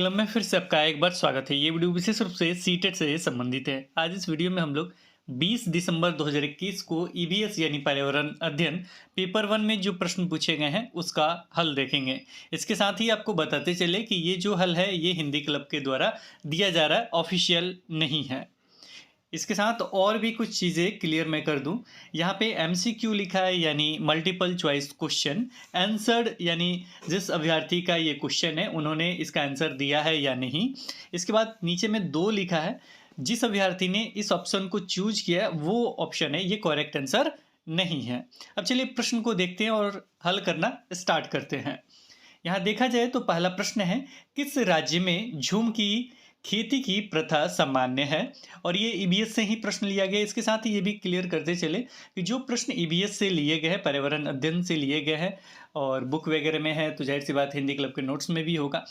मंगलम में फिर से आपका एक बार स्वागत है। ये वीडियो विशेष रूप से सीटेट से संबंधित है। आज इस वीडियो में हम लोग 20 दिसंबर 2021 को ईवीएस यानी पर्यावरण अध्ययन पेपर 1 में जो प्रश्न पूछे गए हैं उसका हल देखेंगे। इसके साथ ही आपको बताते चले कि ये जो हल है ये हिंदी क्लब के द्वारा दिया जा रहा है, ऑफिशियल नहीं है। इसके साथ और भी कुछ चीज़ें क्लियर मैं कर दूं। यहाँ पे एमसीक्यू लिखा है यानी मल्टीपल चॉइस क्वेश्चन आंसर्ड, यानी जिस अभ्यर्थी का ये क्वेश्चन है उन्होंने इसका आंसर दिया है या नहीं। इसके बाद नीचे में 2 लिखा है, जिस अभ्यर्थी ने इस ऑप्शन को चूज किया है वो ऑप्शन है, ये करेक्ट आंसर नहीं है। अब चलिए प्रश्न को देखते हैं और हल करना स्टार्ट करते हैं। यहाँ देखा जाए तो पहला प्रश्न है, किस राज्य में झूम की खेती की प्रथा सामान्य है। और ये ईबीएस से ही प्रश्न लिया गया है। इसके साथ ही ये भी क्लियर करते चले कि जो प्रश्न ईबीएस से लिए गए हैं, पर्यावरण अध्ययन से लिए गए हैं और बुक वगैरह में है, तो जाहिर सी बात हिंदी क्लब के नोट्स में भी होगा,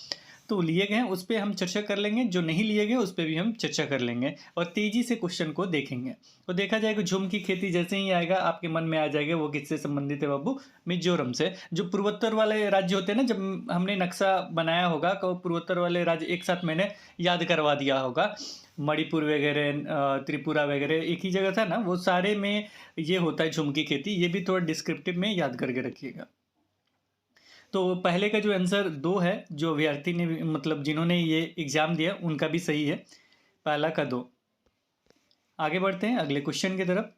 तो लिए गए हैं उस पर हम चर्चा कर लेंगे। जो नहीं लिए गए उस पर भी हम चर्चा कर लेंगे और तेजी से क्वेश्चन को देखेंगे। तो देखा जाएगा झूम की खेती जैसे ही आएगा आपके मन में आ जाएगा वो किससे संबंधित है बाबू, मिजोरम से। जो पूर्वोत्तर वाले राज्य होते हैं ना, जब हमने नक्शा बनाया होगा तो पूर्वोत्तर वाले राज्य एक साथ मैंने याद करवा दिया होगा, मणिपुर वगैरह, त्रिपुरा वगैरह एक ही जगह था ना, वो सारे में ये होता है झूम की खेती। ये भी थोड़ा डिस्क्रिप्टिव में याद करके रखिएगा। तो पहले का जो आंसर 2 है, जो अभ्यर्थी ने मतलब जिन्होंने ये एग्जाम दिया उनका भी सही है, पहला का 2। आगे बढ़ते हैं अगले क्वेश्चन की तरफ।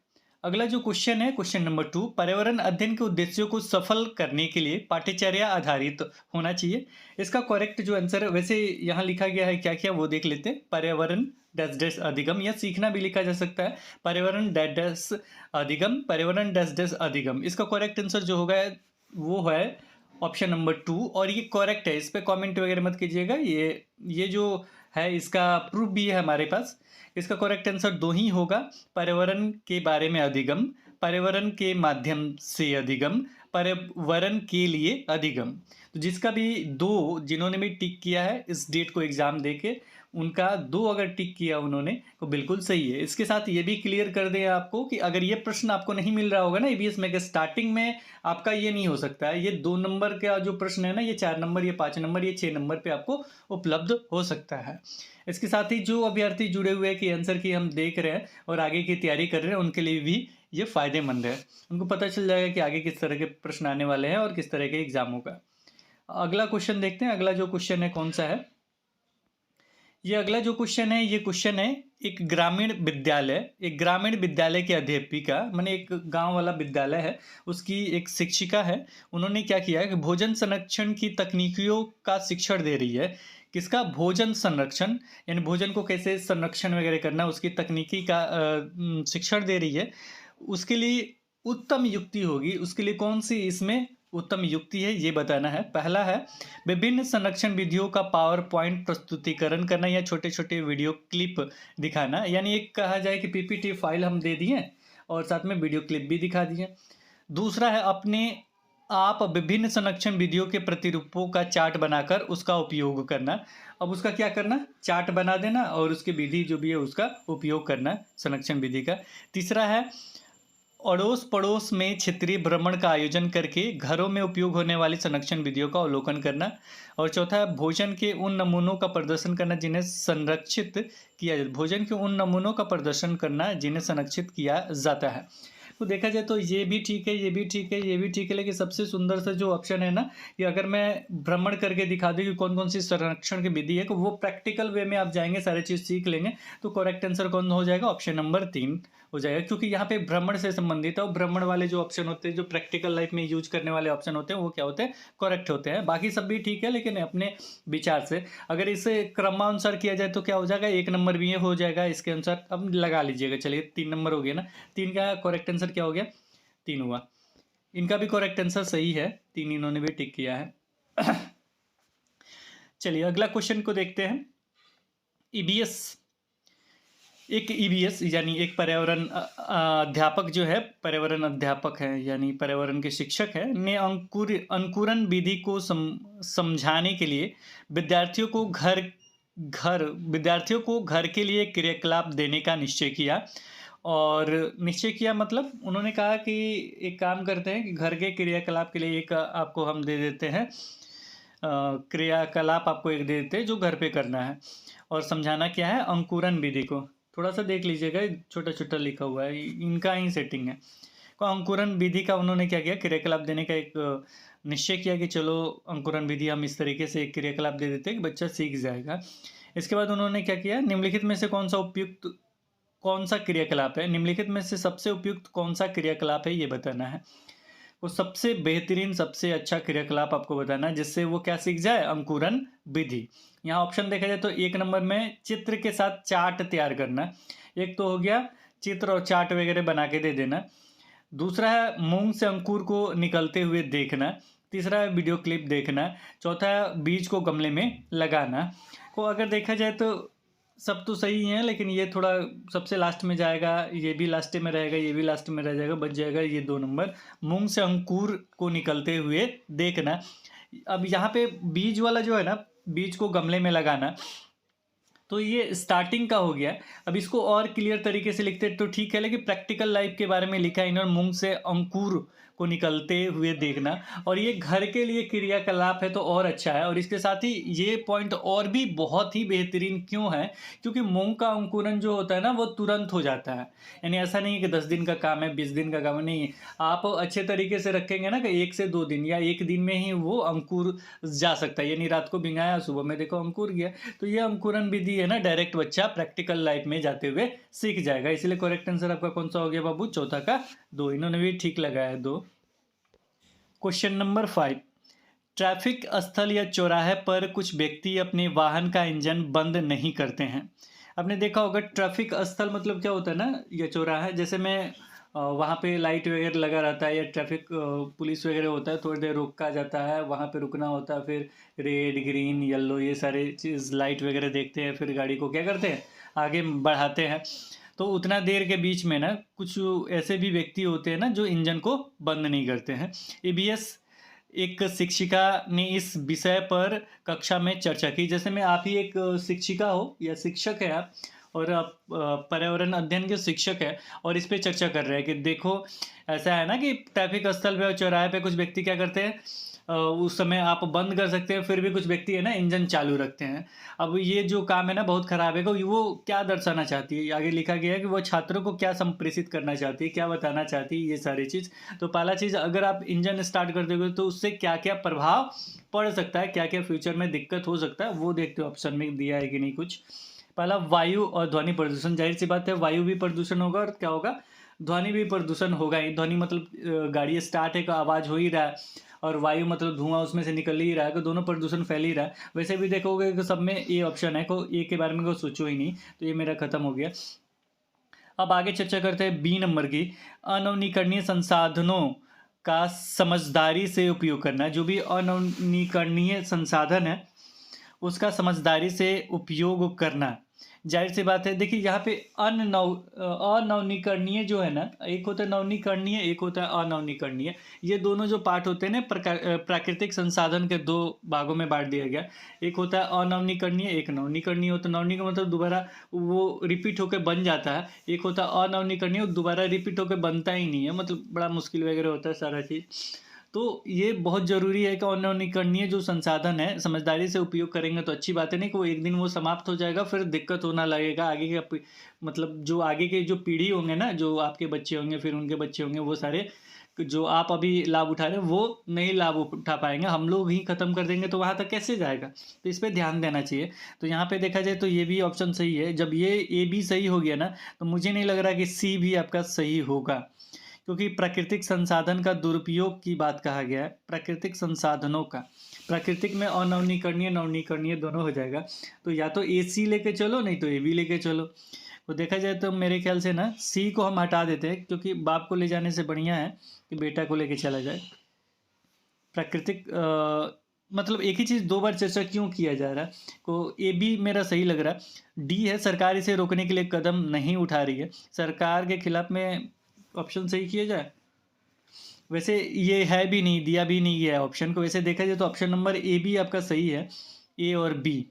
अगला जो क्वेश्चन है क्वेश्चन नंबर 2, पर्यावरण अध्ययन के उद्देश्यों को सफल करने के लिए पाठ्यचर्या आधारित होना चाहिए। इसका करेक्ट जो आंसर है, वैसे यहाँ लिखा गया है क्या क्या वो देख लेते हैं। पर्यावरण डैश डैश अधिगम, या सीखना भी लिखा जा सकता है, पर्यावरण डैश डैश अधिगम, पर्यावरण डैश डैश अधिगम। इसका करेक्ट आंसर जो होगा वो है ऑप्शन नंबर 2 और ये करेक्ट है। इस पर कमेंट वगैरह मत कीजिएगा, ये जो है इसका प्रूफ भी है हमारे पास। इसका करेक्ट आंसर 2 ही होगा, पर्यावरण के बारे में अधिगम, पर्यावरण के माध्यम से अधिगम, पर्यावरण के लिए अधिगम। तो जिसका भी 2 जिन्होंने भी टिक किया है इस डेट को एग्जाम देके, उनका 2 अगर टिक किया उन्होंने तो बिल्कुल सही है। इसके साथ ये भी क्लियर कर दें आपको कि अगर ये प्रश्न आपको नहीं मिल रहा होगा ना ईबीएस में, कि स्टार्टिंग में आपका ये नहीं हो सकता है, ये 2 नंबर का जो प्रश्न है ना, ये 4 नंबर, ये 5 नंबर, ये 6 नंबर पे आपको उपलब्ध हो सकता है। इसके साथ ही जो अभ्यर्थी जुड़े हुए हैं कि आंसर की हम देख रहे हैं और आगे की तैयारी कर रहे हैं, उनके लिए भी ये फायदेमंद है। उनको पता चल जाएगा कि आगे किस तरह के प्रश्न आने वाले हैं और किस तरह के एग्जाम होगा। अगला क्वेश्चन देखते हैं। अगला जो क्वेश्चन है कौन सा है, ये अगला जो क्वेश्चन है, ये क्वेश्चन है एक ग्रामीण विद्यालय के अध्यापिका, माने एक गांव वाला विद्यालय है, उसकी एक शिक्षिका है। उन्होंने क्या किया है कि भोजन संरक्षण की तकनीकियों का शिक्षण दे रही है। किसका? भोजन संरक्षण, यानी भोजन को कैसे संरक्षण वगैरह करना, उसकी तकनीकी का शिक्षण दे रही है। उसके लिए उत्तम युक्ति होगी, उसके लिए कौन सी इसमें उत्तम युक्ति है ये बताना है। पहला है विभिन्न संरक्षण विधियों का पावर पॉइंट प्रस्तुतिकरण करना या छोटे छोटे वीडियो क्लिप दिखाना, यानी एक कहा जाए कि पीपीटी फाइल हम दे दिए और साथ में वीडियो क्लिप भी दिखा दिए। दूसरा है अपने आप विभिन्न संरक्षण विधियों के प्रतिरूपों का चार्ट बनाकर उसका उपयोग करना। अब उसका क्या करना? चार्ट बना देना और उसकी विधि जो भी है उसका उपयोग करना संरक्षण विधि का। तीसरा है अड़ोस पड़ोस में क्षेत्रीय भ्रमण का आयोजन करके घरों में उपयोग होने वाली संरक्षण विधियों का अवलोकन करना। और चौथा है भोजन के उन नमूनों का प्रदर्शन करना जिन्हें संरक्षित किया जाता है। भोजन के उन नमूनों का प्रदर्शन करना जिन्हें संरक्षित किया जाता है। तो देखा जाए तो ये भी ठीक है, ये भी ठीक है, ये भी ठीक है, लेकिन सबसे सुंदर सा जो ऑप्शन है ना, कि अगर मैं भ्रमण करके दिखा दूँ कि कौन कौन सी संरक्षण की विधि है, तो वो प्रैक्टिकल वे में आप जाएंगे, सारी चीज़ सीख लेंगे, तो करेक्ट आंसर कौन हो जाएगा? ऑप्शन नंबर 3 हो जाएगा, क्योंकि यहाँ पे भ्रमण से संबंधित है और भ्रमण वाले जो ऑप्शन होते हैं, जो प्रैक्टिकल लाइफ में यूज करने वाले ऑप्शन होते हैं, वो क्या होते हैं? करेक्ट होते हैं। बाकी सब भी ठीक है, लेकिन अपने विचार से अगर इसे क्रमानुसार किया जाए तो क्या हो जाएगा? 1 नंबर भी ये हो जाएगा इसके अनुसार। अब लगा लीजिएगा, चलिए 3 नंबर हो गया ना। 3 का करेक्ट आंसर क्या हो गया? 3 हुआ। इनका भी करेक्ट आंसर सही है, 3 इन्होंने भी टिक किया है। चलिए अगला क्वेश्चन को देखते हैं। ईबीएस यानी एक पर्यावरण अध्यापक जो है, पर्यावरण अध्यापक है यानी पर्यावरण के शिक्षक है, ने अंकुरण विधि को समझाने के लिए विद्यार्थियों को घर के लिए क्रियाकलाप देने का निश्चय किया। और निश्चय किया मतलब उन्होंने कहा कि एक काम करते हैं कि घर के क्रियाकलाप के लिए एक आपको हम दे देते हैं क्रियाकलाप आपको एक दे देते हैं जो घर पे करना है और समझाना क्या है, अंकुरन विधि को। थोड़ा सा देख लीजिएगा, छोटा छोटा लिखा हुआ है, इनका ही सेटिंग है। को अंकुरन विधि का उन्होंने क्या किया, क्रियाकलाप देने का एक निश्चय किया कि चलो अंकुरन विधि हम इस तरीके से एक क्रियाकलाप दे देते हैं कि बच्चा सीख जाएगा। इसके बाद उन्होंने क्या किया, निम्नलिखित में से कौन सा क्रियाकलाप है, निम्नलिखित में से सबसे उपयुक्त कौन सा क्रियाकलाप है ये बताना है। वो सबसे बेहतरीन सबसे अच्छा क्रियाकलाप आपको बताना है जिससे वो क्या सीख जाए, अंकुरन विधि। यहाँ ऑप्शन देखा जाए तो 1 नंबर में चित्र के साथ चार्ट तैयार करना, एक तो हो गया चित्र और चार्ट वगैरह बना के दे देना। दूसरा है मूंग से अंकुर को निकलते हुए देखना। तीसरा है वीडियो क्लिप देखना। चौथा है बीज को गमले में लगाना। को अगर देखा जाए तो सब तो सही है, लेकिन ये थोड़ा सबसे लास्ट में जाएगा, ये भी लास्ट में रहेगा, ये भी लास्ट में रह जाएगा, बच जाएगा ये 2 नंबर, मूंग से अंकुर को निकलते हुए देखना। अब यहाँ पे बीज वाला जो है ना, बीज को गमले में लगाना, तो ये स्टार्टिंग का हो गया। अब इसको और क्लियर तरीके से लिखते तो ठीक है, लेकिन प्रैक्टिकल लाइफ के बारे में लिखा है इन्होंने, मूंग से अंकुर को निकलते हुए देखना, और ये घर के लिए क्रियाकलाप है तो और अच्छा है। और इसके साथ ही ये पॉइंट और भी बहुत ही बेहतरीन क्यों है, क्योंकि मूंग का अंकुरन जो होता है ना वो तुरंत हो जाता है। यानी ऐसा नहीं है कि 10 दिन का काम है, 20 दिन का काम है, नहीं। आप अच्छे तरीके से रखेंगे ना कि 1 से 2 दिन या 1 दिन में ही वो अंकुर जा सकता है। यानी रात को भिंगाया, सुबह में देखो अंकुर गया। तो ये अंकुरन विधि है ना, डायरेक्ट बच्चा प्रैक्टिकल लाइफ में जाते हुए सीख जाएगा। इसलिए करेक्ट आंसर आपका कौन सा हो गया बाबू, चौथा का 2। इन्होंने भी ठीक लगाया 2। क्वेश्चन नंबर 5, ट्रैफिक स्थल या चौराहे पर कुछ व्यक्ति अपने वाहन का इंजन बंद नहीं करते हैं। आपने देखा होगा ट्रैफिक स्थल मतलब क्या होता है ना, या चौराहा, जैसे मैं वहाँ पे लाइट वगैरह लगा रहता है या ट्रैफिक पुलिस वगैरह होता है, थोड़ी देर रोका जाता है, वहाँ पे रुकना होता है, फिर रेड ग्रीन येलो ये सारे चीज़ लाइट वगैरह देखते हैं, फिर गाड़ी को क्या करते हैं, आगे बढ़ाते हैं। तो उतना देर के बीच में ना कुछ ऐसे भी व्यक्ति होते हैं ना जो इंजन को बंद नहीं करते हैं। ईबीएस एक शिक्षिका ने इस विषय पर कक्षा में चर्चा की। जैसे में आप ही एक शिक्षिका हो या शिक्षक है आप, और आप पर्यावरण अध्ययन के शिक्षक है और इस पे चर्चा कर रहे हैं कि देखो ऐसा है ना कि ट्रैफिक स्थल पे और चौराहे पे कुछ व्यक्ति क्या करते हैं, उस समय आप बंद कर सकते हैं, फिर भी कुछ व्यक्ति है ना इंजन चालू रखते हैं। अब ये जो काम है ना बहुत ख़राब है। वो क्या दर्शाना चाहती है, आगे लिखा गया है कि वो छात्रों को क्या संप्रेषित करना चाहती है, क्या बताना चाहती है, ये सारी चीज़। तो पहला चीज़, अगर आप इंजन स्टार्ट कर दोगे तो उससे क्या क्या प्रभाव पड़ सकता है, क्या क्या फ्यूचर में दिक्कत हो सकता है, वो देखते हो ऑप्शन में दिया है कि नहीं कुछ। पहला वायु और ध्वनि प्रदूषण, जाहिर सी बात है वायु भी प्रदूषण होगा और क्या होगा, ध्वनि भी प्रदूषण होगा ही। ध्वनि मतलब गाड़ी स्टार्ट है का आवाज़ हो ही रहा है, और वायु मतलब धुआं उसमें से निकल ही रहा है, तो दोनों प्रदूषण फैल ही रहा है। वैसे भी देखोगे कि सब में ए ऑप्शन है, को ए के बारे में कोई सोचो ही नहीं, तो ये मेरा खत्म हो गया। अब आगे चर्चा करते हैं बी नंबर की, अनवीकरणीय संसाधनों का समझदारी से उपयोग करना। जो भी अनवीकरणीय संसाधन है उसका समझदारी से उपयोग करना। जाहिर सी बात है, देखिए यहाँ पे अनवीकरणीय जो है ना, एक होता है नवीकरणीय, एक होता है अनवीकरणीय। ये दोनों जो पार्ट होते हैं ना प्राकृतिक संसाधन के 2 भागों में बांट दिया गया। एक होता है अनवीकरणीय, एक नवीकरणीय होता है। नवीकरणीय मतलब दोबारा वो रिपीट होकर बन जाता है, एक होता है अनवीकरणीय, दोबारा रिपीट होकर बनता ही नहीं है, मतलब बड़ा मुश्किल वगैरह होता है सारा चीज़। तो ये बहुत ज़रूरी है कि अनवीकरणीय जो संसाधन है समझदारी से उपयोग करेंगे तो अच्छी बात है, नहीं कि वो एक दिन वो समाप्त हो जाएगा, फिर दिक्कत होना लगेगा आगे के, मतलब जो आगे के जो पीढ़ी होंगे ना, जो आपके बच्चे होंगे फिर उनके बच्चे होंगे, वो सारे जो आप अभी लाभ उठा रहे हैं वो नहीं लाभ उठा पाएंगे, हम लोग ही ख़त्म कर देंगे, तो वहाँ तक कैसे जाएगा। तो इस पर ध्यान देना चाहिए। तो यहाँ पे देखा जाए तो ये भी ऑप्शन सही है। जब ये ए बी सही हो गया ना, तो मुझे नहीं लग रहा कि सी भी आपका सही होगा, क्योंकि प्राकृतिक संसाधन का दुरुपयोग की बात कहा गया है। प्राकृतिक संसाधनों का, प्राकृतिक में अनवीकरणीय नवीकरणीय दोनों हो जाएगा। तो या तो ए सी लेके चलो, नहीं तो ए बी लेके चलो। तो देखा जाए तो मेरे ख्याल से ना सी को हम हटा देते हैं, क्योंकि बाप को ले जाने से बढ़िया है कि बेटा को लेके चला जाए। प्राकृतिक मतलब एक ही चीज़ 2 बार चर्चा क्यों किया जा रहा है, को ए बी मेरा सही लग रहा है। डी है सरकार इसे रोकने के लिए कदम नहीं उठा रही है, सरकार के खिलाफ में ऑप्शन सही किया जाए। वैसे ये है भी नहीं, दिया भी नहीं गया है ऑप्शन को। वैसे देखा जाए तो ऑप्शन नंबर ए भी आपका सही है, ए और बी।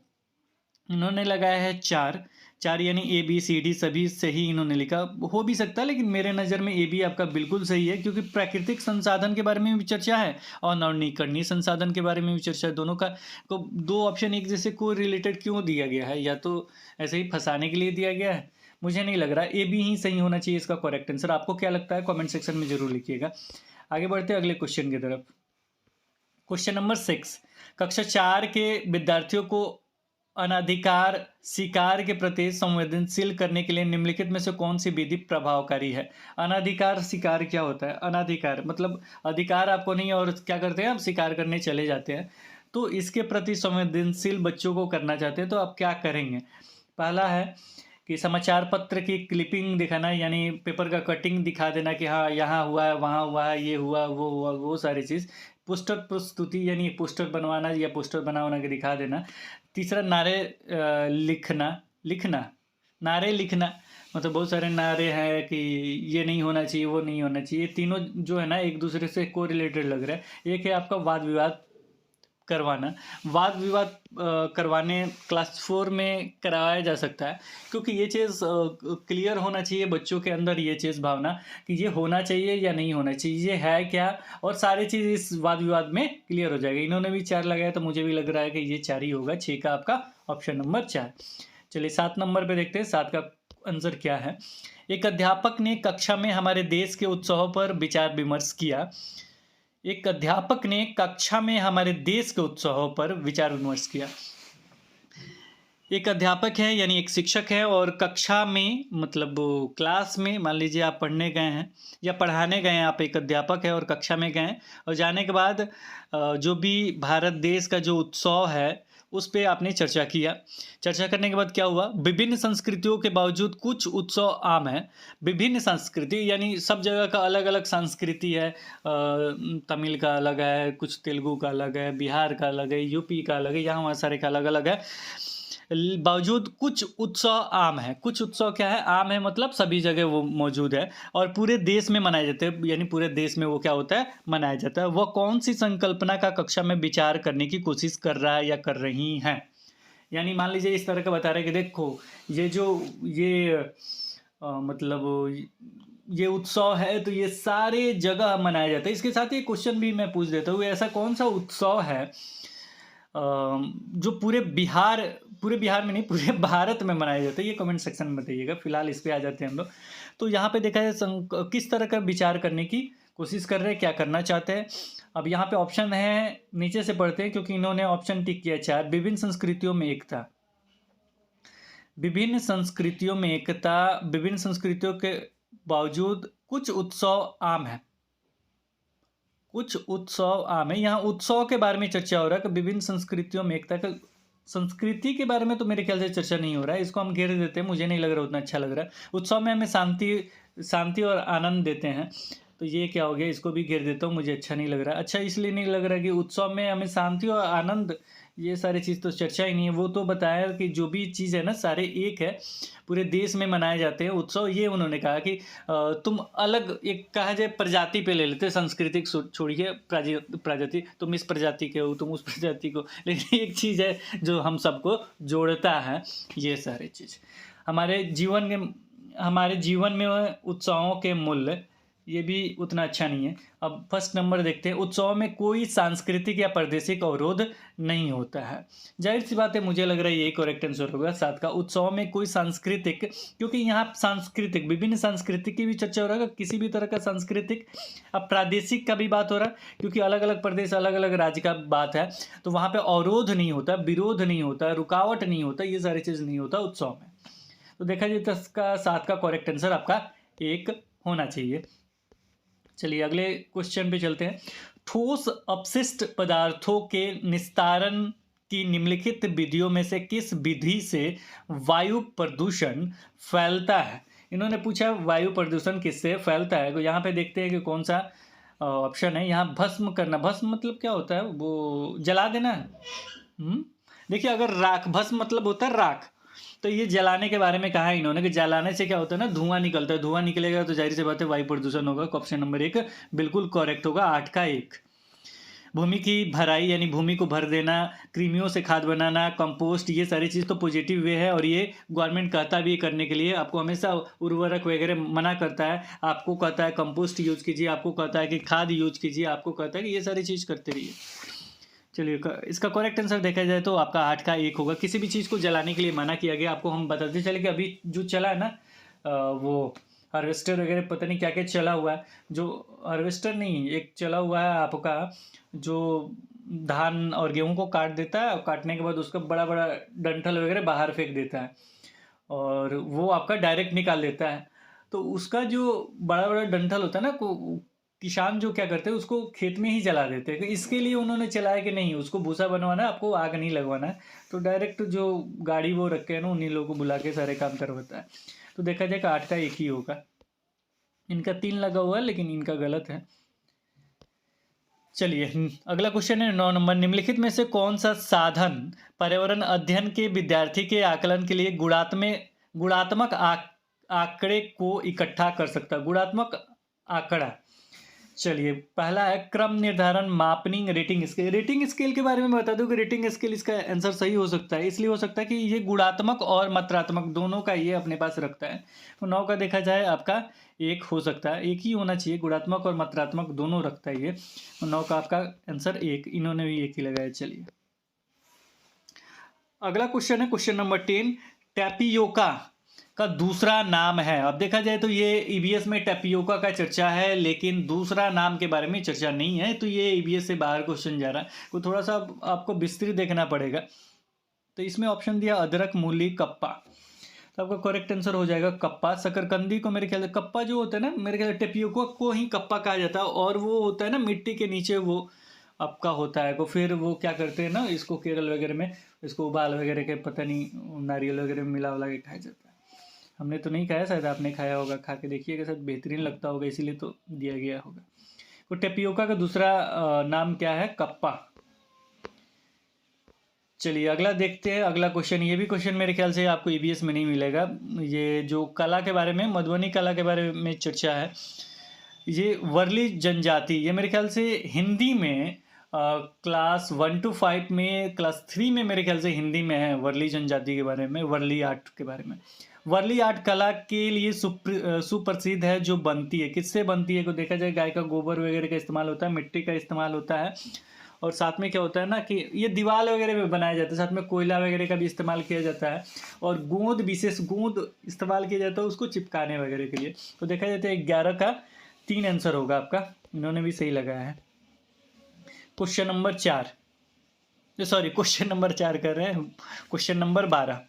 इन्होंने लगाया है 4, 4 यानी ए बी सी डी सभी सही इन्होंने लिखा। हो भी सकता है, लेकिन मेरे नज़र में ए बी आपका बिल्कुल सही है, क्योंकि प्राकृतिक संसाधन के बारे में भी चर्चा है और नवीकरणीय संसाधन के बारे में भी चर्चा है। दोनों का को दो ऑप्शन एक जैसे को रिलेटेड क्यों दिया गया है? या तो ऐसे ही फंसाने के लिए दिया गया है? मुझे नहीं लग रहा। ए बी ही सही होना चाहिए इसका करेक्ट आंसर। आपको क्या लगता है कॉमेंट सेक्शन में जरूर लिखिएगा। आगे बढ़ते हैं अगले क्वेश्चन की तरफ। क्वेश्चन नंबर 6, कक्षा 4 के विद्यार्थियों को अनाधिकार शिकार के प्रति संवेदनशील करने के लिए निम्नलिखित में से कौन सी विधि प्रभावकारी है? अनाधिकार शिकार क्या होता है? अनाधिकार मतलब अधिकार आपको नहीं और क्या करते हैं आप? शिकार करने चले जाते हैं। तो इसके प्रति संवेदनशील बच्चों को करना चाहते हैं तो आप क्या करेंगे? पहला है कि समाचार पत्र की क्लिपिंग दिखाना, यानी पेपर का कटिंग दिखा देना कि हाँ यहाँ हुआ है, वहाँ हुआ है, ये हुआ, वो हुआ, वो सारी चीज़। पोस्टर प्रस्तुति यानी पोस्टर बनवाना या पोस्टर बना के दिखा देना। तीसरा नारे लिखना नारे लिखना, मतलब बहुत सारे नारे हैं कि ये नहीं होना चाहिए, वो नहीं होना चाहिए। तीनों जो है ना एक दूसरे से को रिलेटेड लग रहा है। एक है आपका वाद विवाद करवाना। वाद विवाद करवाने क्लास 4 में करवाया जा सकता है, क्योंकि ये चीज़ क्लियर होना चाहिए बच्चों के अंदर, ये चीज़ भावना कि ये होना चाहिए या नहीं होना चाहिए, ये है क्या, और सारी चीज़ इस वाद विवाद में क्लियर हो जाएगी। इन्होंने भी 4 लगाया तो मुझे भी लग रहा है कि ये 4 ही होगा। 6 का आपका ऑप्शन नंबर 4। चलिए 7 नंबर पे देखते हैं 7 का आंसर क्या है। एक अध्यापक ने कक्षा में हमारे देश के उत्सवों पर विचार विमर्श किया। एक अध्यापक ने कक्षा में हमारे देश के उत्सवों पर विचार विमर्श किया। एक अध्यापक है यानी एक शिक्षक है, और कक्षा में मतलब क्लास में मान लीजिए आप पढ़ने गए हैं या पढ़ाने गए हैं, आप एक अध्यापक है और कक्षा में गए और जाने के बाद जो भी भारत देश का जो उत्सव है उस पर आपने चर्चा किया। चर्चा करने के बाद क्या हुआ? विभिन्न संस्कृतियों के बावजूद कुछ उत्सव आम है। विभिन्न संस्कृति यानी सब जगह का अलग अलग संस्कृति है। तमिल का अलग है, कुछ तेलुगु का अलग है, बिहार का अलग है, यूपी का अलग है, यहाँ वहाँ सारे का अलग अलग है। बावजूद कुछ उत्सव आम है। कुछ उत्सव क्या है? आम है, मतलब सभी जगह वो मौजूद है और पूरे देश में मनाए जाते हैं, यानी पूरे देश में वो क्या होता है? मनाया जाता है। वह कौन सी संकल्पना का कक्षा में विचार करने की कोशिश कर रहा है या कर रही हैं? यानी मान लीजिए इस तरह का बता रहे हैं कि देखो मतलब ये उत्सव है तो ये सारे जगह मनाया जाता है। इसके साथ ही क्वेश्चन भी मैं पूछ देता हूँ, ऐसा कौन सा उत्सव है जो पूरे बिहार में नहीं, पूरे भारत में मनाया जाता है? ये कमेंट सेक्शन में बताइएगा। फिलहाल इस पे आ जाते हैं हम लोग। तो यहाँ पे देखा जाए किस तरह का विचार करने की कोशिश कर रहे हैं, क्या करना चाहते हैं। अब यहाँ पे ऑप्शन है, नीचे से पढ़ते हैं क्योंकि इन्होंने ऑप्शन टिक किया 4। विभिन्न संस्कृतियों में एकता। विभिन्न संस्कृतियों में एकता, विभिन्न संस्कृतियों के बावजूद कुछ उत्सव आम है। कुछ उत्सव आम है। यहाँ उत्सव के बारे में चर्चा हो रहा है कि विभिन्न संस्कृतियों में एकता का। संस्कृति के बारे में तो मेरे ख्याल से चर्चा नहीं हो रहा है, इसको हम घेर देते हैं। मुझे नहीं लग रहा उतना अच्छा लग रहा है। उत्सव में हमें शांति और आनंद देते हैं, तो ये क्या हो गया? इसको भी घेर देता हूँ, मुझे अच्छा नहीं लग रहा। अच्छा इसलिए नहीं लग रहा कि उत्सव में हमें शांति और आनंद, ये सारी चीज़ तो चर्चा ही नहीं है। वो तो बताया कि जो भी चीज़ है ना सारे एक है, पूरे देश में मनाए जाते हैं उत्सव। ये उन्होंने कहा कि तुम अलग एक कहा जाए प्रजाति पे ले लेते, सांस्कृतिक छोड़िए प्रजाति, तुम इस प्रजाति के हो, तुम उस प्रजाति को, लेकिन एक चीज़ है जो हम सबको जोड़ता है। ये सारी चीज़ हमारे जीवन में उत्सवों के मूल्य, ये भी उतना अच्छा नहीं है। अब फर्स्ट नंबर देखते हैं। उत्सव में कोई सांस्कृतिक या प्रादेशिक अवरोध नहीं होता है। जाहिर सी बात है, मुझे लग रहा है यही करेक्ट आंसर होगा 7 का। उत्सव में कोई सांस्कृतिक, क्योंकि यहाँ सांस्कृतिक विभिन्न सांस्कृतिक की भी चर्चा हो रहा है, किसी भी तरह का सांस्कृतिक। अब प्रादेशिक का भी बात हो रहा है, क्योंकि अलग अलग प्रदेश अलग अलग राज्य का बात है, तो वहाँ पर अवरोध नहीं होता, विरोध नहीं होता, रुकावट नहीं होता, ये सारी चीज़ नहीं होता उत्सव में। तो देखा जाए तो इसका 7 का करेक्ट आंसर आपका 1 होना चाहिए। चलिए अगले क्वेश्चन पे चलते हैं। ठोस अपशिष्ट पदार्थों के निस्तारण की निम्नलिखित विधियों में से किस विधि से वायु प्रदूषण फैलता है? इन्होंने पूछा वायु प्रदूषण किससे फैलता है। तो यहाँ पे देखते हैं कि कौन सा ऑप्शन है। यहाँ भस्म करना। भस्म मतलब क्या होता है? वो जला देना है। देखिए अगर राख, भस्म मतलब होता है राख, तो ये जलाने के बारे में कहा है इन्होंने कि जलाने से क्या होता है ना, धुआं निकलता है। धुआं निकलेगा तो जाहिर सी बात है वायु प्रदूषण होगा। ऑप्शन नंबर 1 बिल्कुल करेक्ट होगा, 8 का 1। भूमि की भराई यानी भूमि को भर देना, कृमियों से खाद बनाना, कंपोस्ट, ये सारी चीज़ तो पॉजिटिव वे है और ये गवर्नमेंट कहता भी है करने के लिए। आपको हमेशा उर्वरक वगैरह मना करता है, आपको कहता है कंपोस्ट यूज कीजिए, आपको कहता है कि खाद यूज कीजिए, आपको कहता है कि ये सारी चीज़ करते रहिए। चलिए इसका करेक्ट आंसर देखा जाए तो आपका 8 का 1 होगा। किसी भी चीज़ को जलाने के लिए मना किया गया। आपको हम बताते चले कि अभी जो चला है ना वो हार्वेस्टर वगैरह पता नहीं क्या क्या चला हुआ है। जो हार्वेस्टर नहीं, एक चला हुआ है आपका जो धान और गेहूं को काट देता है और काटने के बाद उसका बड़ा बड़ा डंठल वगैरह बाहर फेंक देता है और वो आपका डायरेक्ट निकाल देता है। तो उसका जो बड़ा बड़ा डंठल होता है ना, किसान जो क्या करते हैं उसको खेत में ही जला देते हैं। तो इसके लिए उन्होंने चलाया कि नहीं, उसको भूसा बनवाना है, आपको आग नहीं लगवाना है। तो डायरेक्ट जो गाड़ी वो रखे हैं ना, उन्हीं लोगों को बुला के सारे काम करवाता है। तो देखा जाए कि 8 का 1 ही होगा। इनका 3 लगा हुआ है लेकिन इनका गलत है। चलिए अगला क्वेश्चन है 9 नंबर। निम्नलिखित में से कौन सा साधन पर्यावरण अध्ययन के विद्यार्थी के आकलन के लिए गुणात्मक आंकड़े को इकट्ठा कर सकता है? गुणात्मक आंकड़ा। चलिए पहला है क्रम निर्धारण, मापनिंग, रेटिंग स्केल। रेटिंग स्केल के बारे में बता दूं कि रेटिंग स्केल इसका आंसर सही हो सकता है। इसलिए हो सकता है कि ये गुणात्मक और मात्रात्मक दोनों का ये अपने पास रखता है। तो 9 का देखा जाए आपका 1 हो सकता है, 1 ही होना चाहिए। गुणात्मक और मात्रात्मक दोनों रखता है ये। तो 9 का आपका आंसर 1, इन्होंने भी 1 ही लगाया। चलिए अगला क्वेश्चन है क्वेश्चन नंबर 10। टैपियोका का दूसरा नाम है। अब देखा जाए तो ये ईबीएस में टैपियोका का चर्चा है लेकिन दूसरा नाम के बारे में चर्चा नहीं है। तो ये ईबीएस से बाहर क्वेश्चन जा रहा है, तो थोड़ा सा आपको विस्तृत देखना पड़ेगा। तो इसमें ऑप्शन दिया अदरक, मूली, कप्पा। तो आपका करेक्ट आंसर हो जाएगा कप्पा। शकरकंदी को मेरे ख्याल से कप्पा जो होता है ना, मेरे ख्याल से टैपियोका को ही कप्पा कहा जाता है। और वो होता है ना मिट्टी के नीचे वो आपका होता है। तो फिर वो क्या करते हैं ना, इसको केरल वगैरह में इसको उबाल वगैरह के पता नहीं नारियल वगैरह में मिला के खाया जाता है। हमने तो नहीं खाया, शायद आपने खाया होगा, खा के देखिएगा, शायद बेहतरीन लगता होगा, इसीलिए तो दिया गया होगा। तो टेपियोका का दूसरा नाम क्या है? कप्पा। चलिए अगला देखते हैं। अगला क्वेश्चन, ये भी क्वेश्चन मेरे ख्याल से आपको ईबीएस में नहीं मिलेगा। ये जो कला के बारे में, मधुबनी कला के बारे में चर्चा है। ये वर्ली जनजाति, ये मेरे ख्याल से हिंदी में क्लास 1 to 5 में, क्लास 3 में मेरे ख्याल से हिंदी में है वर्ली जनजाति के बारे में, वर्ली आर्ट के बारे में। वर्ली आर्ट कला के लिए सुप्रसिद्ध है, जो बनती है, किससे बनती है को देखा जाए गाय का गोबर वगैरह का इस्तेमाल होता है, मिट्टी का इस्तेमाल होता है, और साथ में क्या होता है ना कि ये दीवार वगैरह में बनाया जाता है, साथ में कोयला वगैरह का भी इस्तेमाल किया जाता है, और गोंद, विशेष गोंद इस्तेमाल किया जाता है उसको चिपकाने वगैरह के लिए। तो देखा जाता है 11 का 3 आंसर होगा आपका, इन्होंने भी सही लगाया है। Question number 4, sorry question number 4 कर रहे हैं, क्वेश्चन नंबर 12।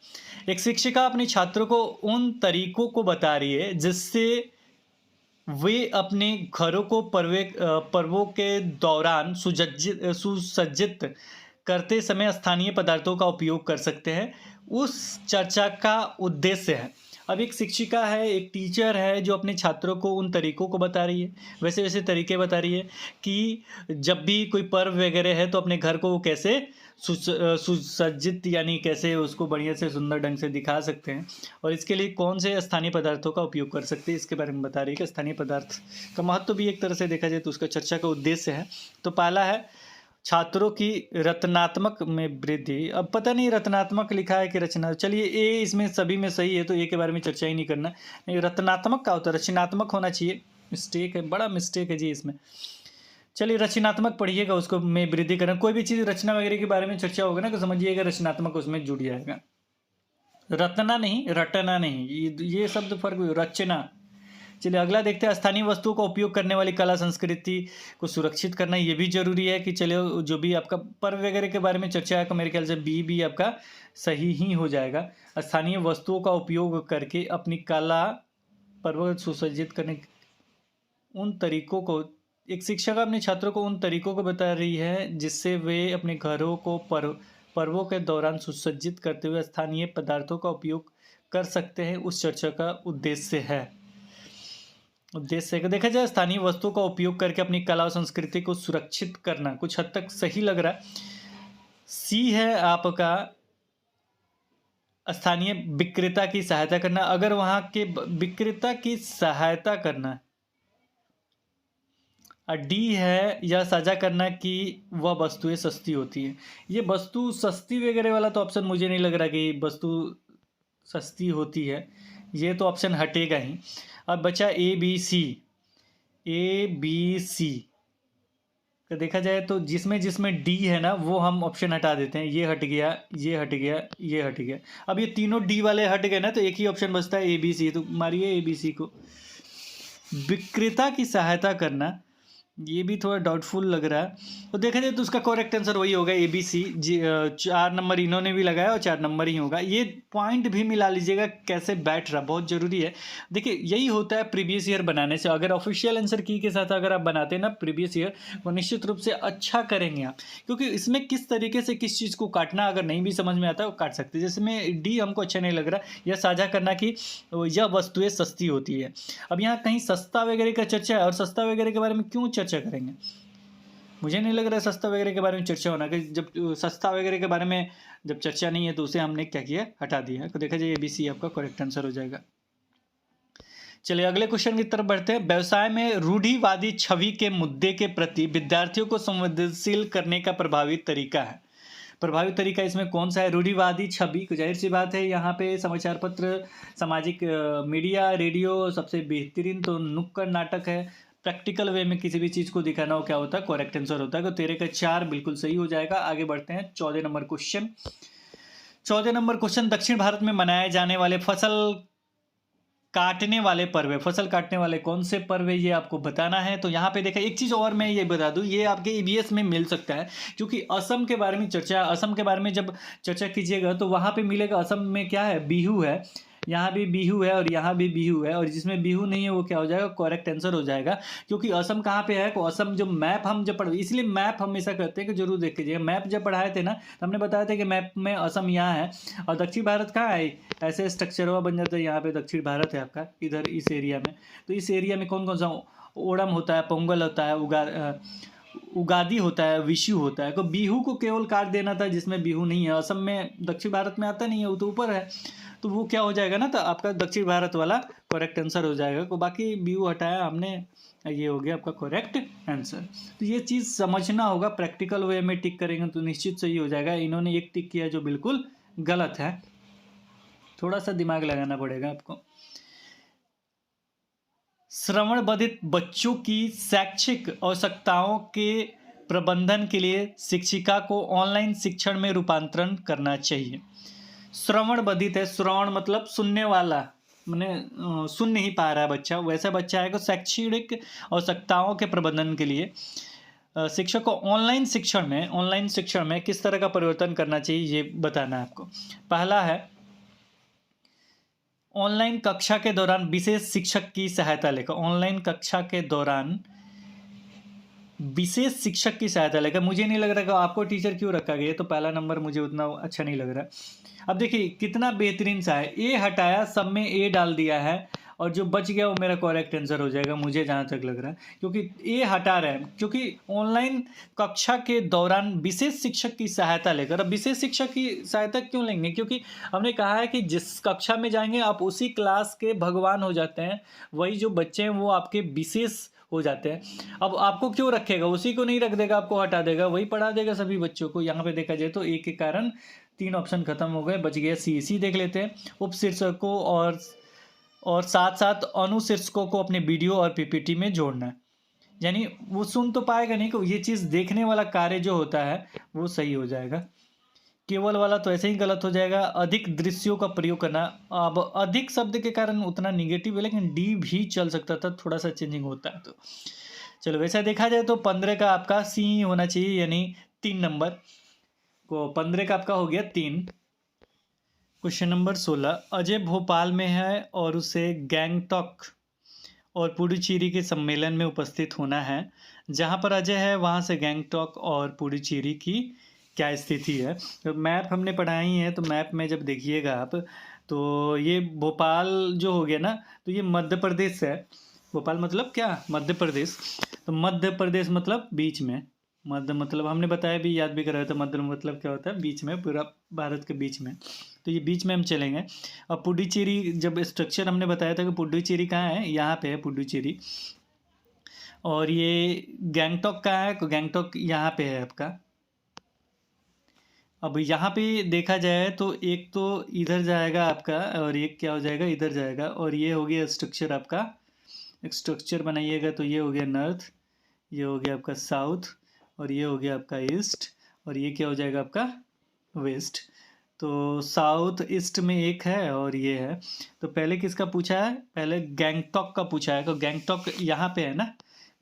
एक शिक्षिका अपने छात्रों को उन तरीकों को बता रही है जिससे वे अपने घरों को पर्वों के दौरान सुसज्जित करते समय स्थानीय पदार्थों का उपयोग कर सकते हैं। उस चर्चा का उद्देश्य है। अब एक शिक्षिका है, एक टीचर है जो अपने छात्रों को उन तरीकों को बता रही है, वैसे वैसे तरीके बता रही है कि जब भी कोई पर्व वगैरह है तो अपने घर को वो कैसे सुसज्जित यानी कैसे उसको बढ़िया से सुंदर ढंग से दिखा सकते हैं, और इसके लिए कौन से स्थानीय पदार्थों का उपयोग कर सकते हैं इसके बारे में बता रही है कि स्थानीय पदार्थ का महत्व भी एक तरह से देखा जाए तो उसका चर्चा का उद्देश्य है। तो पहला है छात्रों की रचनात्मक में वृद्धि। अब पता नहीं रचनात्मक लिखा है कि रचना, चलिए ए इसमें सभी में सही है तो ए के बारे में चर्चा ही नहीं करना। नहीं, रचनात्मक का होता है, रचनात्मक होना चाहिए, मिस्टेक है, बड़ा मिस्टेक है जी इसमें। चलिए रचनात्मक पढ़िएगा, उसको में वृद्धि करना, कोई भी चीज़ रचना वगैरह के बारे में चर्चा होगा ना तो समझिएगा रचनात्मक उसमें जुड़ जाएगा। रत्ना नहीं, रटना नहीं, ये शब्द फर्क, रचना। चलिए अगला देखते हैं। स्थानीय वस्तुओं का उपयोग करने वाली कला संस्कृति को सुरक्षित करना, ये भी जरूरी है कि चलिए जो भी आपका पर्व वगैरह के बारे में चर्चा है तो मेरे ख्याल से बी भी आपका सही ही हो जाएगा। स्थानीय वस्तुओं का उपयोग करके अपनी कला पर्व सुसज्जित करने उन तरीकों को, एक शिक्षक अपने छात्रों को उन तरीकों को बता रही है जिससे वे अपने घरों को पर्वों के दौरान सुसज्जित करते हुए स्थानीय पदार्थों का उपयोग कर सकते हैं, उस चर्चा का उद्देश्य है। उद्देश्य देखा जाए स्थानीय वस्तुओं का उपयोग करके अपनी कला और संस्कृति को सुरक्षित करना, कुछ हद तक सही लग रहा है। सी है आपका स्थानीय विक्रेता की सहायता करना। अगर वहां के विक्रेता की सहायता करना और डी है यह साझा करना कि वह वस्तुएं सस्ती होती हैं। ये वस्तु सस्ती वगैरह वाला तो ऑप्शन मुझे नहीं लग रहा कि वस्तु सस्ती होती है, ये तो ऑप्शन हटेगा ही। अब बचा A B C. A B C तो देखा जाए तो जिसमें जिसमें डी है ना वो हम ऑप्शन हटा देते हैं। ये हट गया, ये हट गया, ये हट गया। अब ये तीनों डी वाले हट गए ना तो एक ही ऑप्शन बचता है ए बी सी। तो मारिए ए बी सी को। विक्रेता की सहायता करना, ये भी थोड़ा डाउटफुल लग रहा है। तो देखा जाए तो उसका करेक्ट आंसर वही होगा ए बी सी। 4 नंबर इन्होंने भी लगाया और 4 नंबर ही होगा। ये पॉइंट भी मिला लीजिएगा कैसे बैठ रहा, बहुत ज़रूरी है। देखिए यही होता है प्रीवियस ईयर बनाने से। अगर ऑफिशियल आंसर की के साथ अगर आप बनाते हैं ना प्रीवियस ईयर, तो निश्चित रूप से अच्छा करेंगे आप, क्योंकि इसमें किस तरीके से किस चीज़ को काटना अगर नहीं भी समझ में आता है वो काट सकते हैं। जैसे में डी हमको अच्छा नहीं लग रहा, यह साझा करना कि यह वस्तुएं सस्ती होती है। अब यहाँ कहीं सस्ता वगैरह का चर्चा है, और सस्ता वगैरह के बारे में क्यों चर्चा करेंगे, मुझे नहीं लग रहा है सस्ता वगैरह के बारे में चर्चा होना। कि जब सस्ता वगैरह के बारे में जब चर्चा नहीं है तो उसे हमने क्या किया, हटा दिया। तो देखा जाए ABC आपका करेक्ट आंसर हो जाएगा। चलिए अगले क्वेश्चन की तरफ बढ़ते हैं। व्यवसाय में रूढ़िवादी छवि के मुद्दे के प्रति विद्यार्थियों को संवेदनशील करने का प्रभावी तरीका है। प्रभावी तरीका इसमें कौन सा है? रूढ़िवादी छवि, जाहिर सी बात है यहाँ पे समाचार पत्र, सामाजिक मीडिया, रेडियो सबसे बेहतरीन तो नुक्कड़ नाटक है। प्रैक्टिकल वे में किसी भी चीज़ को दिखाना हो क्या होता है, करेक्ट आंसर होता है। तो 13 का 4 बिल्कुल सही हो जाएगा। आगे बढ़ते हैं 14 नंबर क्वेश्चन। 14 नंबर क्वेश्चन, दक्षिण भारत में मनाए जाने वाले फसल काटने वाले पर्व है। फसल काटने वाले कौन से पर्व है ये आपको बताना है। तो यहाँ पे देखा एक चीज़ और मैं ये बता दूँ, ये आपके EVS में मिल सकता है, क्योंकि असम के बारे में चर्चा, असम के बारे में जब चर्चा कीजिएगा तो वहाँ पे मिलेगा असम में क्या है, बिहू है। यहाँ भी बिहू है और यहाँ भी बिहू है, और जिसमें बिहू नहीं है वो क्या हो जाएगा, करेक्ट आंसर हो जाएगा। क्योंकि असम कहाँ पे है, को असम जो मैप हम जब पढ़, इसलिए मैप हमेशा कहते हैं कि जरूर देख लीजिएगा। मैप जब पढ़ाए थे ना तो हमने बताया था कि मैप में असम यहाँ है और दक्षिण भारत कहाँ है, ऐसे स्ट्रक्चर हुआ बन जाता है। यहाँ पे दक्षिण भारत है आपका, इधर इस एरिया में। तो इस एरिया में कौन कौन सा, ओणम होता है, पोंगल होता है, उगादी होता है, विशु होता है। तो बिहू को केवल काट देना था जिसमें बिहू नहीं है। असम में, दक्षिण भारत में आता नहीं है, वो तो ऊपर है, तो वो क्या हो जाएगा ना, तो आपका दक्षिण भारत वाला करेक्ट आंसर हो जाएगा। तो बाकी बिहू हटाया हमने, ये हो गया आपका करेक्ट आंसर। तो ये चीज़ समझना होगा, प्रैक्टिकल वे में टिक करेंगे तो निश्चित सही हो जाएगा। इन्होंने एक टिक किया जो बिल्कुल गलत है, थोड़ा सा दिमाग लगाना पड़ेगा आपको। श्रवण बाधित बच्चों की शैक्षिक आवश्यकताओं के प्रबंधन के लिए शिक्षिका को ऑनलाइन शिक्षण में रूपांतरण करना चाहिए। श्रवण बाधित है, श्रवण मतलब सुनने वाला, मैंने सुन नहीं पा रहा है बच्चा, वैसा बच्चा है। को शैक्षणिक आवश्यकताओं के प्रबंधन के लिए शिक्षक को ऑनलाइन शिक्षण में किस तरह का परिवर्तन करना चाहिए ये बताना है आपको। पहला है ऑनलाइन कक्षा के दौरान विशेष शिक्षक की सहायता लेकर, ऑनलाइन कक्षा के दौरान विशेष शिक्षक की सहायता लेकर। मुझे नहीं लग रहा कि आपको टीचर क्यों रखा गया, तो पहला नंबर मुझे उतना अच्छा नहीं लग रहा। अब देखिए कितना बेहतरीन सा है, ए हटाया, सब में ए डाल दिया है, और जो बच गया वो मेरा करेक्ट आंसर हो जाएगा मुझे जहाँ तक लग रहा है, क्योंकि ए हटा रहे हैं। क्योंकि ऑनलाइन कक्षा के दौरान विशेष शिक्षक की सहायता लेकर, अब विशेष शिक्षक की सहायता क्यों लेंगे, क्योंकि हमने कहा है कि जिस कक्षा में जाएंगे आप उसी क्लास के भगवान हो जाते हैं, वही जो बच्चे हैं वो आपके विशेष हो जाते हैं। अब आपको क्यों रखेगा, उसी को नहीं रख देगा, आपको हटा देगा, वही पढ़ा देगा सभी बच्चों को। यहाँ पे देखा जाए तो ए के कारण 3 ऑप्शन खत्म हो गए, बच गया सी। देख लेते हैं, उपशीर्षकों और साथ साथ अनुशीर्षकों को अपने वीडियो और PPT में जोड़ना है। यानी वो सुन तो पाएगा नहीं, को ये चीज़ देखने वाला कार्य जो होता है वो सही हो जाएगा। केवल वाला तो ऐसे ही गलत हो जाएगा। अधिक दृश्यों का प्रयोग करना, अब अधिक शब्द के कारण उतना निगेटिव है, लेकिन डी भी चल सकता था, थोड़ा सा चेंजिंग होता है। तो चलो वैसा देखा जाए तो 15 का आपका सी होना चाहिए, यानी 3 नंबर को 15 का आपका हो गया 3। क्वेश्चन नंबर 16, अजय भोपाल में है और उसे गैंगटॉक और पुडुचेरी के सम्मेलन में उपस्थित होना है। जहाँ पर अजय है वहाँ से गैंगटॉक और पुडुचेरी की क्या स्थिति है। तो मैप हमने पढ़ाई है, तो मैप में जब देखिएगा आप, तो ये भोपाल जो हो गया ना, तो ये मध्य प्रदेश है। भोपाल मतलब क्या, मध्य प्रदेश। तो मध्य प्रदेश मतलब बीच में, मध्य मतलब हमने बताया भी, याद भी कराया था, मध्य मतलब क्या होता है, बीच में, पूरा भारत के बीच में। तो ये बीच में हम चलेंगे। और पुडुचेरी, जब स्ट्रक्चर हमने बताया था कि पुडुचेरी कहाँ है, यहाँ पे है पुडुचेरी। और ये गैंगटॉक का है, तो गैंगटॉक यहाँ पे है आपका। अब यहाँ पे देखा जाए तो एक तो इधर जाएगा आपका और एक क्या हो जाएगा, इधर जाएगा। और ये हो गया स्ट्रक्चर आपका, एक स्ट्रक्चर बनाइएगा तो ये हो गया नॉर्थ, ये हो गया आपका साउथ, और ये हो गया आपका ईस्ट, और ये क्या हो जाएगा आपका वेस्ट। तो साउथ ईस्ट में एक है और ये है। तो पहले किसका पूछा है, पहले गैंगटॉक का पूछा है। तो गैंगटॉक यहाँ पे है ना,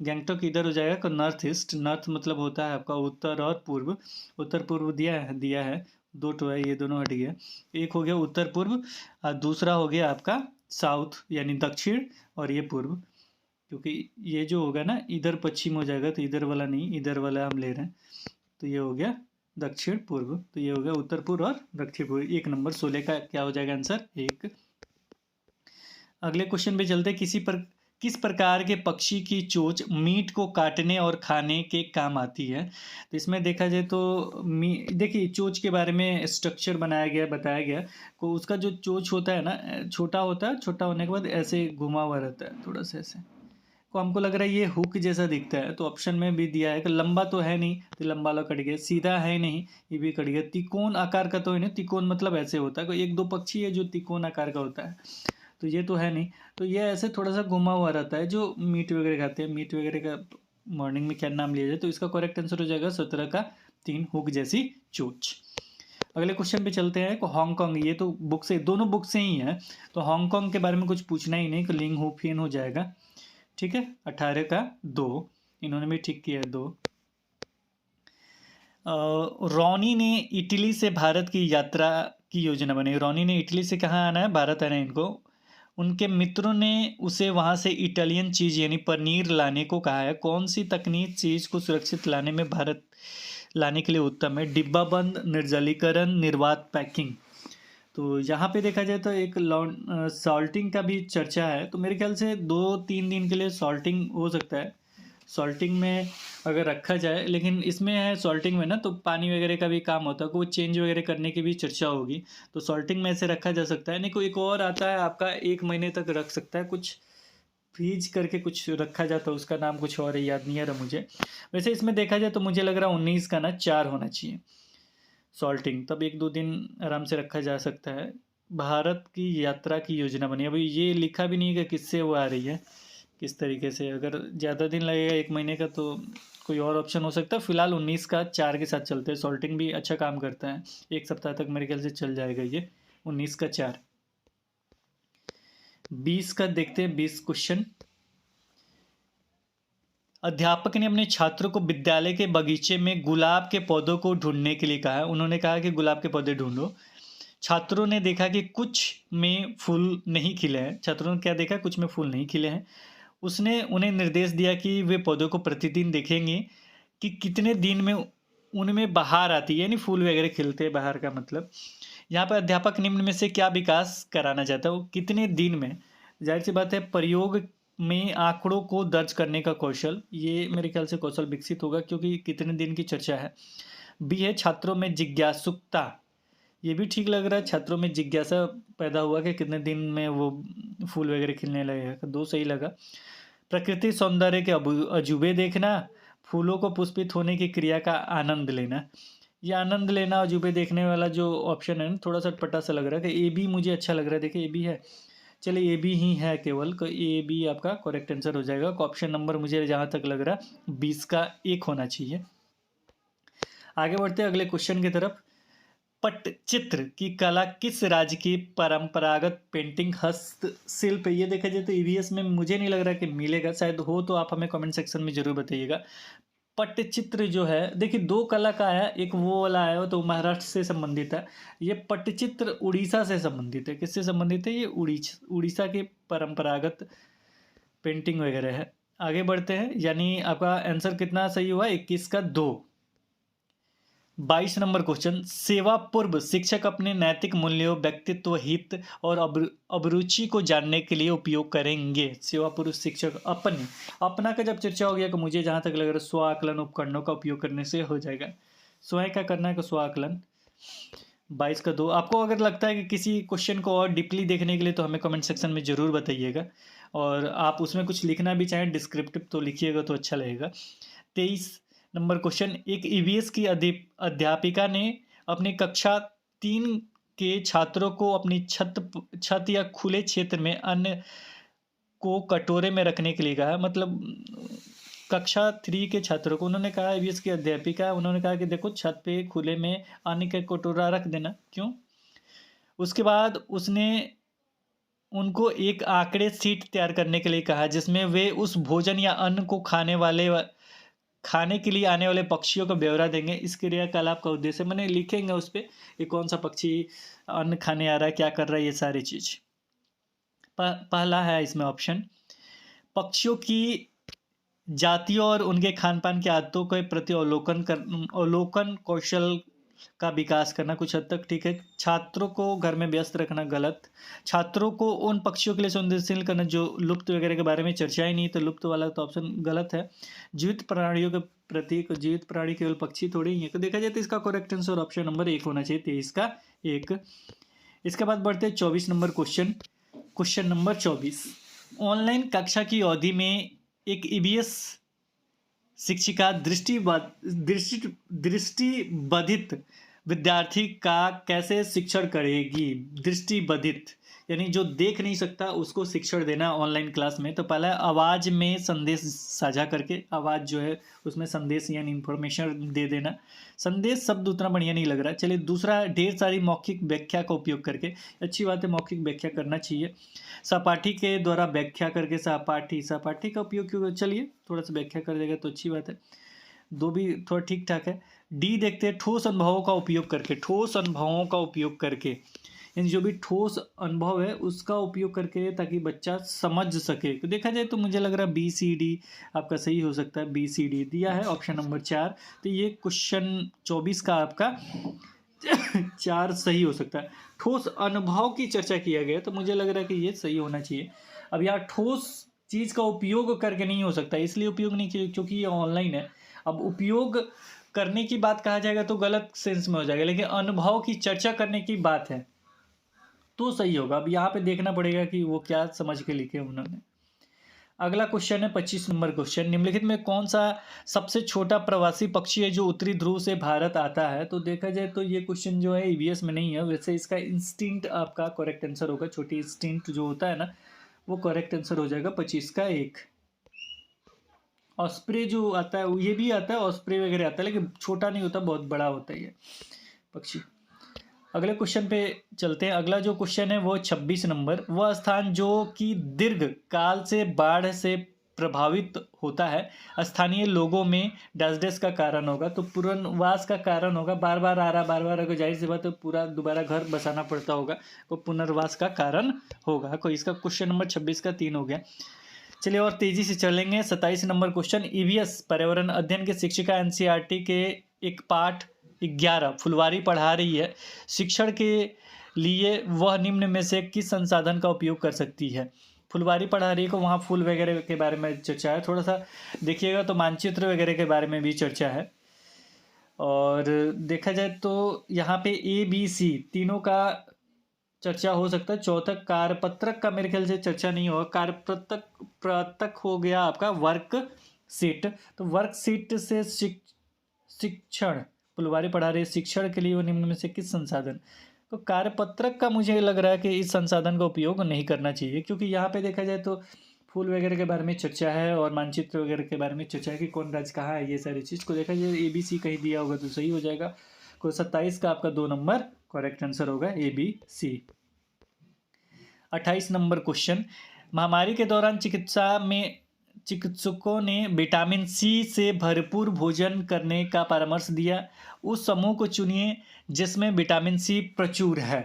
गैंगटॉक इधर हो जाएगा। तो नॉर्थ ईस्ट, नॉर्थ मतलब होता है आपका उत्तर और पूर्व। उत्तर पूर्व दिया है दो तो है, ये दोनों हट गया। एक हो गया उत्तर पूर्व और दूसरा हो गया आपका साउथ यानी दक्षिण, और ये पूर्व। क्योंकि ये जो होगा ना इधर पश्चिम हो जाएगा, तो इधर वाला नहीं, इधर वाला हम ले रहे हैं। तो ये हो गया दक्षिण पूर्व, तो ये हो गया उत्तर पूर्व और दक्षिण पूर्व। 1 नंबर 16 का क्या हो जाएगा आंसर, 1। अगले क्वेश्चन पे चलते हैं। किस प्रकार के पक्षी की चोंच मीट को काटने और खाने के काम आती है। तो इसमें देखा जाए तो देखिए चोंच के बारे में स्ट्रक्चर बनाया गया, बताया गया। तो उसका जो चोंच होता है ना, छोटा होता है, छोटा होने के बाद ऐसे घुमा हुआ रहता है थोड़ा सा ऐसे। तो हमको लग रहा है ये हुक जैसा दिखता है, तो ऑप्शन में भी दिया है कि लंबा तो है नहीं, तो लंबा वाला कट गया। सीधा है नहीं, ये भी कट गया। त्रिकोण आकार का तो है नहीं, त्रिकोण मतलब ऐसे होता है, कोई 1-2 पक्षी है जो त्रिकोण आकार का होता है, तो ये तो है नहीं। तो ये ऐसे थोड़ा सा घुमा हुआ रहता है जो मीट वगैरह खाते हैं। मीट वगैरह का मॉर्निंग में क्या नाम लिया जाए, तो इसका करेक्ट आंसर हो जाएगा 17 का 3, हुक जैसी चोंच। अगले क्वेश्चन पे चलते हैं। हांगकांग, ये तो बुक से, दोनों बुक से ही है, तो हांगकांग के बारे में कुछ पूछना ही नहीं, कि लिंग हो फेन हो जाएगा। ठीक है, 18 का 2, इन्होंने भी ठीक किया है 2। रोनी ने इटली से भारत की यात्रा की योजना बनी। रोनी ने इटली से कहाँ आना है, भारत आना है इनको। उनके मित्रों ने उसे वहाँ से इटालियन चीज़ यानी पनीर लाने को कहा है। कौन सी तकनीक चीज़ को सुरक्षित लाने में भारत लाने के लिए उत्तम है। डिब्बा बंद, निर्जलीकरण, निर्वात, पैकिंग। तो यहाँ पे देखा जाए तो एक सॉल्टिंग का भी चर्चा है, तो मेरे ख्याल से 2-3 दिन के लिए सॉल्टिंग हो सकता है। सॉल्टिंग में अगर रखा जाए, लेकिन इसमें है सॉल्टिंग में ना तो पानी वगैरह का भी काम होता है, कोई चेंज वगैरह करने की भी चर्चा होगी। तो सॉल्टिंग में ऐसे रखा जा सकता है। नहीं, कोई एक और आता है आपका 1 महीने तक रख सकता है, कुछ फ्रीज करके कुछ रखा जाता है, उसका नाम कुछ और है, याद नहीं आ रहा मुझे। वैसे इसमें देखा जाए तो मुझे लग रहा है 19 का ना 4 होना चाहिए सॉल्टिंग, तब 1-2 दिन आराम से रखा जा सकता है। भारत की यात्रा की योजना बनी, अभी ये लिखा भी नहीं है कि किससे वो आ रही है, किस तरीके से। अगर ज़्यादा दिन लगेगा 1 महीने का तो कोई और ऑप्शन हो सकता है। फिलहाल 19 का 4 के साथ चलते हैं। सॉल्टिंग भी अच्छा काम करता है, 1 सप्ताह तक मेरे ख्याल से चल जाएगा ये। 19 का 4। 20 का देखते हैं, 20 क्वेश्चन। अध्यापक ने अपने छात्रों को विद्यालय के बगीचे में गुलाब के पौधों को ढूंढने के लिए कहा है। उन्होंने कहा कि गुलाब के पौधे ढूंढो। छात्रों ने देखा कि कुछ में फूल नहीं खिले हैं। छात्रों ने क्या देखा, कुछ में फूल नहीं खिले हैं। उसने उन्हें निर्देश दिया कि वे पौधों को प्रतिदिन देखेंगे कि कितने दिन में उनमें बहार आती है, यानी फूल वगैरह खिलते हैं, बहार का मतलब। यहाँ पर अध्यापक निम्न में से क्या विकास कराना चाहता है, वो कितने दिन में। जाहिर सी बात है, प्रयोग में आंकड़ों को दर्ज करने का कौशल, ये मेरे ख्याल से कौशल विकसित होगा, क्योंकि कितने दिन की चर्चा है। बी है छात्रों में जिज्ञासुकता, ये भी ठीक लग रहा है, छात्रों में जिज्ञासा पैदा हुआ कि कितने दिन में वो फूल वगैरह खिलने लगेगा, 2 सही लगा। प्रकृति सौंदर्य के अजूबे देखना, फूलों को पुष्पित होने की क्रिया का आनंद लेना। ये आनंद लेना, अजूबे देखने वाला जो ऑप्शन है ना, थोड़ा सा अटपटा सा लग रहा है कि ए बी मुझे अच्छा लग रहा है। देखिए ए बी है, चलिए ए बी ही है केवल, तो ए बी आपका करेक्ट आंसर हो जाएगा। ऑप्शन नंबर मुझे जहाँ तक लग रहा है 20 का 1 होना चाहिए। आगे बढ़ते हैं अगले क्वेश्चन की तरफ। पट्टचित्र की कला किस राज्य की परंपरागत पेंटिंग हस्तशिल्प। ये देखा जाए तो ईवीएस में मुझे नहीं लग रहा कि मिलेगा, शायद हो तो आप हमें कमेंट सेक्शन में जरूर बताइएगा। पट्टचित्र जो है, देखिए 2 कला का है, एक वो वाला है वो तो महाराष्ट्र से संबंधित है। ये पट्टचित्र उड़ीसा से संबंधित है। किससे संबंधित है, ये उड़ीसा के परंपरागत पेंटिंग वगैरह है। आगे बढ़ते हैं, यानी आपका आंसर कितना सही हुआ, 21 का 2। 22 नंबर क्वेश्चन। सेवा पूर्व शिक्षक अपने नैतिक मूल्यों, व्यक्तित्व, हित और अभिरुचि को जानने के लिए उपयोग करेंगे। सेवा पूर्व शिक्षक अपना का जब चर्चा हो गया, तो मुझे जहाँ तक लग रहा है स्व आकलन उपकरणों का उपयोग करने से हो जाएगा। स्वयं का करना है का स्व आकलन। 22 का 2। आपको अगर लगता है कि किसी क्वेश्चन को और डीपली देखने के लिए, तो हमें कमेंट सेक्शन में जरूर बताइएगा। और आप उसमें कुछ लिखना भी चाहें डिस्क्रिप्टिव तो लिखिएगा तो अच्छा लगेगा। 23 नंबर क्वेश्चन, एक ईवीएस की अध्यापिका ने अपनी कक्षा 3 के छात्रों को अपनी छत या खुले क्षेत्र में अन्न को कटोरे में रखने के लिए कहा। मतलब कक्षा 3 के छात्रों को उन्होंने कहा, ईवीएस की अध्यापिका उन्होंने कहा कि देखो छत पे खुले में अन्न का कटोरा रख देना। क्यों? उसके बाद उसने उनको एक आंकड़े सीट तैयार करने के लिए कहा जिसमें वे उस भोजन या अन्न को खाने के लिए आने वाले पक्षियों का ब्यौरा देंगे। इस क्रियाकलाप का उद्देश्य मैंने लिखेंगे उस पर कि कौन सा पक्षी अन्न खाने आ रहा है, क्या कर रहा है, ये सारी चीज़। पहला है इसमें ऑप्शन, पक्षियों की जातियों और उनके खान पान की आदतों के प्रति अवलोकन कौशल का विकास करना, कुछ हद तक ठीक है। छात्रों को घर में व्यस्त रखना, गलत। छात्रों को उन पक्षियों के लिए संवेदनशील करना जो लुप्त वगैरह के बारे में चर्चा ही नहीं, तो लुप्त वाला तो ऑप्शन गलत है। जीवित प्राणियों के प्रति, जीवित प्राणी केवल पक्षी थोड़ी ही है, तो देखा जाए तो इसका करेक्ट आंसर ऑप्शन नंबर 1 होना चाहिए, 23 का 1। इसके बाद बढ़ते हैं 24 नंबर क्वेश्चन नंबर 24, ऑनलाइन कक्षा की अवधि में एक ईवीएस शिक्षिका दृष्टिबाधित विद्यार्थी का कैसे शिक्षण करेगी। दृष्टिबाधित यानी जो देख नहीं सकता उसको शिक्षण देना ऑनलाइन क्लास में। तो पहला आवाज़ में संदेश साझा करके, आवाज़ जो है उसमें संदेश यानी इन्फॉर्मेशन दे देना। संदेश शब्द उतना बढ़िया नहीं लग रहा। चलिए दूसरा, ढेर सारी मौखिक व्याख्या का उपयोग करके। अच्छी बात है, मौखिक व्याख्या करना चाहिए। सहपाठी के द्वारा व्याख्या करके, सहपाठी का उपयोग क्यों, चलिए थोड़ा सा व्याख्या कर देगा तो अच्छी बात है। दो भी थोड़ा ठीक ठाक है। डी देखते हैं, ठोस अनुभवों का उपयोग करके। ठोस अनुभवों का उपयोग करके यानी जो भी ठोस अनुभव है उसका उपयोग करके, ताकि बच्चा समझ सके। तो देखा जाए तो मुझे लग रहा है BCD आपका सही हो सकता है। BCD दिया है ऑप्शन नंबर 4। तो ये क्वेश्चन 24 का आपका 4 सही हो सकता है। ठोस अनुभव की चर्चा किया गया तो मुझे लग रहा है कि ये सही होना चाहिए। अब यहाँ ठोस चीज़ का उपयोग करके नहीं हो सकता, इसलिए उपयोग नहीं किया क्योंकि ये ऑनलाइन है। अब उपयोग करने की बात कहा जाएगा तो गलत सेंस में हो जाएगा, लेकिन अनुभव की चर्चा करने की बात है तो सही होगा। अब यहाँ पे देखना पड़ेगा कि वो क्या समझ के लिखे उन्होंने। अगला क्वेश्चन है 25 नंबर क्वेश्चन, निम्नलिखित में कौन सा सबसे छोटा प्रवासी पक्षी है जो उत्तरी ध्रुव से भारत आता है। तो देखा जाए तो ये क्वेश्चन जो है ईवीएस में नहीं है, वैसे इसका इंस्टिंक्ट आपका करेक्ट आंसर होगा। छोटी इंस्टिंक्ट जो होता है ना, वो करेक्ट आंसर हो जाएगा 25 का 1। ऑस्प्रे जो आता है ये भी आता है, ऑस्प्रे वगैरह आता है, लेकिन छोटा नहीं होता, बहुत बड़ा होता है ये पक्षी। अगले क्वेश्चन पे चलते हैं। अगला जो क्वेश्चन है वो 26 नंबर, वह स्थान जो कि दीर्घ काल से बाढ़ से प्रभावित होता है, स्थानीय लोगों में डैश डैश का कारण होगा। तो पुनर्वास का कारण होगा, बार बार आ रहा, बार बार अगर जाहिर सी बात तो पूरा दोबारा घर बसाना पड़ता होगा, वो पुनर्वास का कारण होगा। कोई इसका क्वेश्चन नंबर 26 का 3 हो गया। चलिए और तेजी से चलेंगे। 27 नंबर क्वेश्चन, ईवीएस पर्यावरण अध्ययन के शिक्षिका एनसीईआरटी के एक पाठ 11 फुलवारी पढ़ा रही है। शिक्षण के लिए वह निम्न में से किस संसाधन का उपयोग कर सकती है। फुलवारी पढ़ा रही है को वहाँ फूल वगैरह के बारे में चर्चा है। थोड़ा सा देखिएगा तो मानचित्र वगैरह के बारे में भी चर्चा है। और देखा जाए तो यहाँ पे ABC तीनों का चर्चा हो सकता है। चौथा कार्यपत्रक का मेरे ख्याल से चर्चा नहीं होगा। कार्यपत्रक हो गया आपका वर्कशीट। तो वर्कशीट से शिक्षण, फुलवारी पढ़ा रहे शिक्षण के लिए वो निम्न में से किस संसाधन। तो कार्यपत्रक का मुझे लग रहा है कि इस संसाधन का उपयोग नहीं करना चाहिए, क्योंकि यहाँ पे देखा जाए तो फूल वगैरह के बारे में चर्चा है और मानचित्र वगैरह के बारे में चर्चा है कि कौन राज्य कहाँ है, ये सारी चीज़ को देखा जाए ABC कहीं दिया होगा तो सही हो जाएगा। को 27 का आपका 2 नंबर करेक्ट आंसर होगा ABC। 28 नंबर क्वेश्चन, महामारी के दौरान चिकित्सकों ने विटामिन C से भरपूर भोजन करने का परामर्श दिया। उस समूह को चुनिए जिसमें विटामिन C प्रचुर है।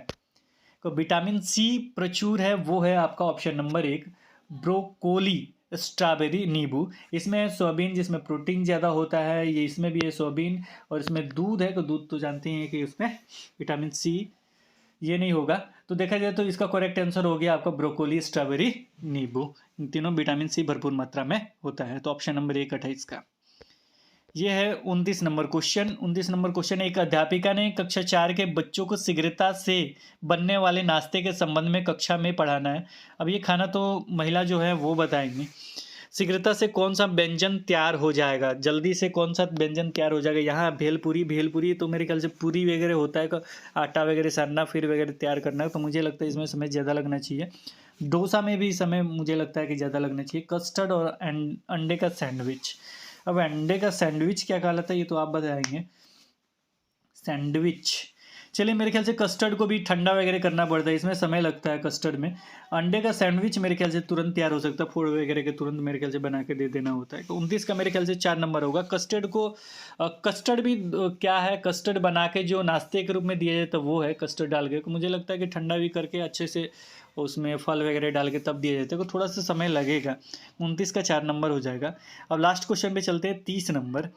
तो विटामिन C प्रचुर है वो है आपका ऑप्शन नंबर 1 ब्रोकोली, स्ट्रॉबेरी, नींबू। इसमें सोयाबीन जिसमें प्रोटीन ज़्यादा होता है, ये इसमें भी है सोयाबीन, और इसमें दूध है। तो दूध तो जानते हैं कि उसमें विटामिन C ये नहीं होगा। तो देखा जाए तो इसका करेक्ट आंसर हो गया आपका ब्रोकोली, स्ट्रॉबेरी, नींबू। इन तीनों विटामिन C भरपूर मात्रा में होता है। तो ऑप्शन नंबर 1 28 का। ये है 29 नंबर क्वेश्चन। 29 नंबर क्वेश्चन, एक अध्यापिका ने कक्षा 4 के बच्चों को शीघ्रता से बनने वाले नाश्ते के संबंध में कक्षा में पढ़ाना है। अब ये खाना तो महिला जो है वो बताएंगी। शीघ्रता से कौन सा व्यंजन तैयार हो जाएगा, जल्दी से कौन सा व्यंजन तैयार हो जाएगा। यहाँ भेलपूरी तो मेरे ख्याल से पूरी वगैरह होता है, आटा वगैरह सानना फिर वगैरह तैयार करना है, तो मुझे लगता है इसमें समय ज़्यादा लगना चाहिए। डोसा में भी समय मुझे लगता है कि ज़्यादा लगना चाहिए। कस्टर्ड और अंडे का सैंडविच। अब अंडे का सैंडविच क्या कहलाता है ये तो आप बताएंगे। सैंडविच, चलिए मेरे ख्याल से कस्टर्ड को भी ठंडा वगैरह करना पड़ता है, इसमें समय लगता है कस्टर्ड में। अंडे का सैंडविच मेरे ख्याल से तुरंत तैयार हो सकता है, फोड़ वगैरह के तुरंत मेरे ख्याल से बना के दे देना होता है। तो 29 का मेरे ख्याल से 4 नंबर होगा। कस्टर्ड को कस्टर्ड भी क्या है, कस्टर्ड बना के जो नाश्ते के रूप में दिया जाता है वो है कस्टर्ड डाल के। मुझे लगता है कि ठंडा भी करके अच्छे से उसमें फल वगैरह डाल के तब दिया जाता है, तो थोड़ा सा समय लगेगा। 29 का 4 नंबर हो जाएगा। अब लास्ट क्वेश्चन पे चलते हैं, 30 नंबर।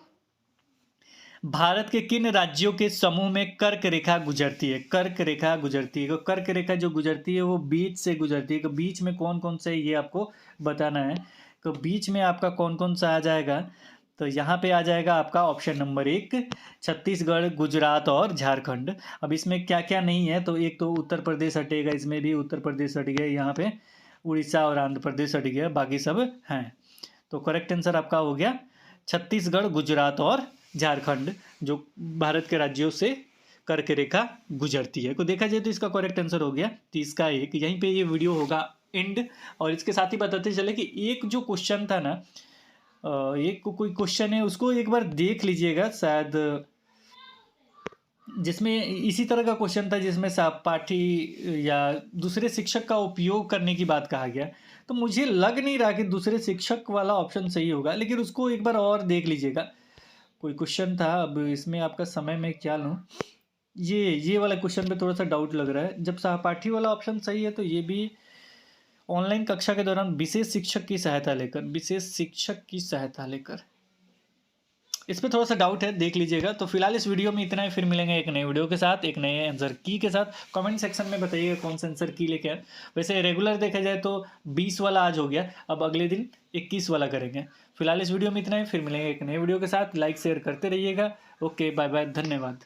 भारत के किन राज्यों के समूह में कर्क रेखा गुजरती है? कर्क रेखा गुजरती है, तो कर्क रेखा जो गुजरती है वो बीच से गुजरती है। तो बीच में कौन कौन सा है ये आपको बताना है। तो बीच में आपका कौन कौन सा आ जाएगा, तो यहाँ पे आ जाएगा आपका ऑप्शन नंबर 1 छत्तीसगढ़, गुजरात और झारखंड। अब इसमें क्या क्या नहीं है, तो एक तो उत्तर प्रदेश हटेगा, इसमें भी उत्तर प्रदेश हट गया, यहाँ पे उड़ीसा और आंध्र प्रदेश हट गया, बाकी सब हैं। तो करेक्ट आंसर आपका हो गया छत्तीसगढ़, गुजरात और झारखंड, जो भारत के राज्यों से कर्क रेखा गुजरती है। तो देखा जाए तो इसका करेक्ट आंसर हो गया 30 का 1। यहीं पे ये वीडियो होगा एंड। और इसके साथ ही बताते चले कि एक जो क्वेश्चन था ना, एक कोई क्वेश्चन है उसको एक बार देख लीजिएगा, शायद जिसमें इसी तरह का क्वेश्चन था जिसमें सहपाठी या दूसरे शिक्षक का उपयोग करने की बात कहा गया। तो मुझे लग नहीं रहा कि दूसरे शिक्षक वाला ऑप्शन सही होगा, लेकिन उसको एक बार और देख लीजिएगा। कोई क्वेश्चन था, अब इसमें आपका समय में क्या लूँ, ये वाला क्वेश्चन पे थोड़ा सा डाउट लग रहा है। जब सहपाठी वाला ऑप्शन सही है तो ये भी ऑनलाइन कक्षा के दौरान विशेष शिक्षक की सहायता लेकर, इस पर थोड़ा सा डाउट है, देख लीजिएगा। तो फिलहाल इस वीडियो में इतना ही, फिर मिलेंगे एक नए वीडियो के साथ, एक नए आंसर की के साथ। कमेंट सेक्शन में बताइएगा कौन सा आंसर की लेके आए। वैसे रेगुलर देखा जाए तो 20 वाला आज हो गया, अब अगले दिन 21 वाला करेंगे। फिलहाल इस वीडियो में इतना ही, फिर मिलेंगे एक नए वीडियो के साथ। लाइक शेयर करते रहिएगा। ओके, बाय बाय, धन्यवाद।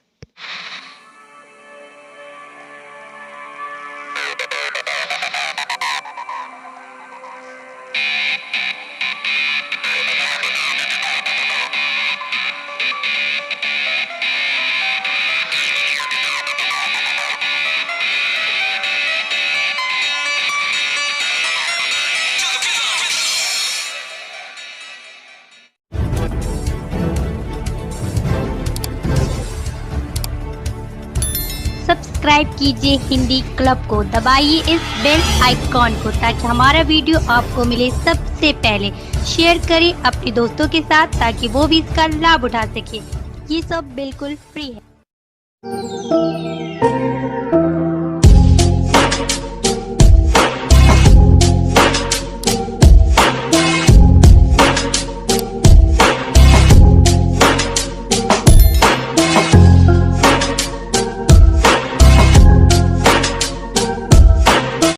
सब्सक्राइब कीजिए हिंदी क्लब को, दबाइए इस बेल आइकॉन को ताकि हमारा वीडियो आपको मिले सबसे पहले। शेयर करें अपने दोस्तों के साथ ताकि वो भी इसका लाभ उठा सके। ये सब बिल्कुल फ्री है।